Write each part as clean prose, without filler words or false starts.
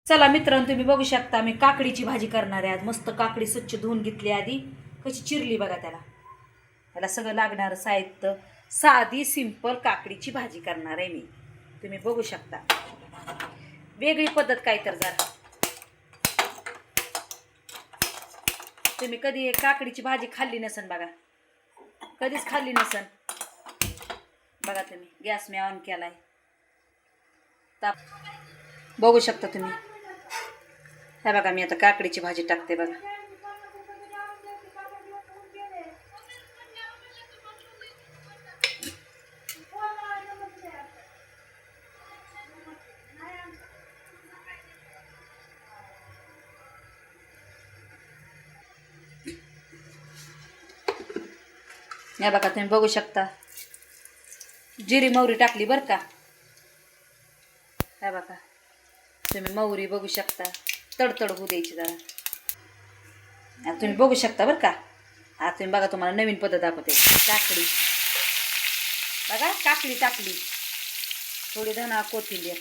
चला मित्रांनो, तुम्ही बघू शकता मी काकडीची भाजी करणार आहे आज. मस्त काकडी स्वच्छ धुवून घेतली, आधी कशी चिरली बघा. त्याला सगळं लागणारं साहित्य. साधी सिंपल काकडीची भाजी करणार आहे मी. तुम्ही बघू शकता, वेगळी पद्धत काय तर. जरा तुम्ही कधी काकडीची भाजी खाल्ली नसन बघा, कधीच खाल्ली नसन बघा. तुम्ही गॅस मी ऑन केलाय, ताप बघू शकता तुम्ही. हे बघा, मी आता काकडीची भाजी टाकते बघा. हे बघा, तुम्ही बघू शकता जिरी मोहरी टाकली बरं का. हे बघा, तुम्ही मोहरी बघू शकता, तडतड होऊ द्यायची जरा. तुम्ही बघू शकता बरं का. आता तुम्ही बघा, तुम्हाला नवीन पद्धत दाखवते. काकडी बघा, काकडी टाकली, थोडी धना कोथिंबीर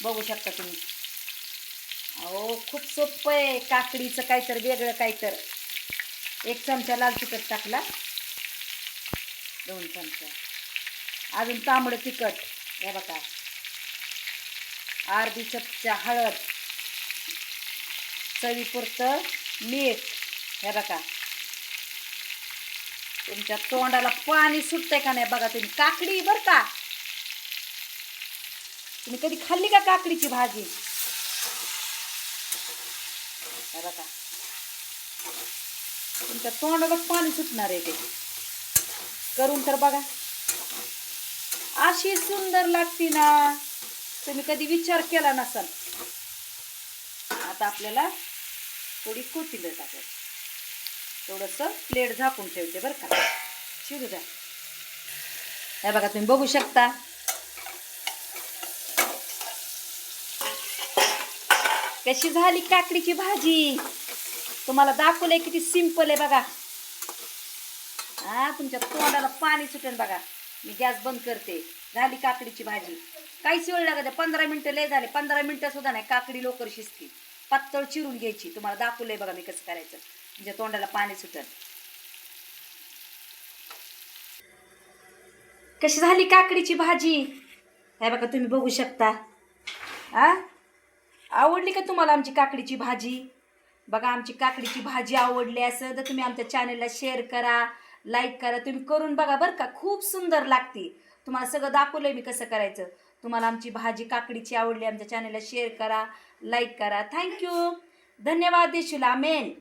बघू शकता तुम्ही. अहो, खूप सोपं आहे काकडीचं काहीतरी वेगळं काहीतर. 1 चमचा लाल तिखट टाकला, 2 चमचा अजून तांबडं तिखट. हे बघा, अर्धी चमचा हळद, चवीपुरतं मीठ. हे बघा, तुमच्या तोंडाला पाणी सुटतंय का नाही बघा. तुम्ही काकडी बरं का, तुम्ही कधी खाल्ली का काकडीची भाजी? हे बघा, तुमच्या तोंडाला पाणी सुटणार आहे ते करून तर बघा. अशी सुंदर लागती ना, तुम्ही कधी विचार केला नसाल. आता आपल्याला थोडी कोथिंबीर टाकायची, थोडंसं प्लेट झाकून ठेवते बरं का, शिजू द्या. हे बघा, तुम्ही बघू शकता कशी झाली काकडीची भाजी. तुम्हाला दाखवलंय किती सिंपल आहे बघा. तुमच्या तोंडाला पाणी सुटेल बघा. मी गॅस बंद करते. झाली काकडीची भाजी. काहीच वेळ लागत नाही, 15 मिनिटं लय झाले. 15 मिनिटं सुद्धा नाही, काकडी लवकर शिजते. पातळ चिरून घ्यायची. तुम्हाला दाखवलंय बघा मी कसं करायचं, म्हणजे तोंडाला पाणी सुटेल. कशी झाली काकडीची भाजी हे बघा, तुम्ही बघू शकता. आवडली का तुम्हाला आमची काकडीची भाजी? बघा, आमची काकडीची भाजी आवडली असेल तर तुम्ही आमच्या चॅनलला शेअर करा, लाईक करा. तुम्ही करून बघा बरं का, खूप सुंदर लागते. तुम्हाला सगळं दाखवलंय मी कसं करायचं. तुम्हाला आमची भाजी काकडीची आवडली, आमच्या चॅनलला शेअर करा, लाईक करा. थँक्यू, धन्यवाद देशील. आमेन.